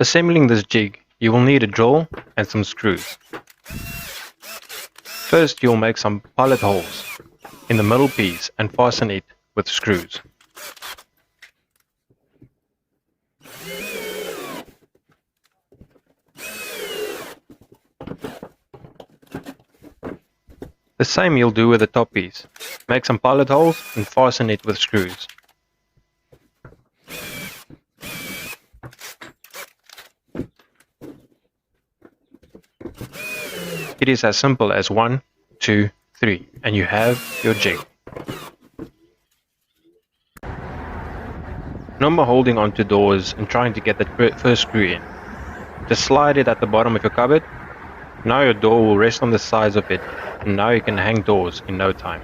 Assembling this jig, you will need a drill and some screws. First, you'll make some pilot holes in the middle piece and fasten it with screws. The same you'll do with the top piece. Make some pilot holes and fasten it with screws. It is as simple as 1, 2, 3, and you have your jig. No more holding onto doors and trying to get that first screw in. Just slide it at the bottom of your cupboard. Now your door will rest on the sides of it, and now you can hang doors in no time.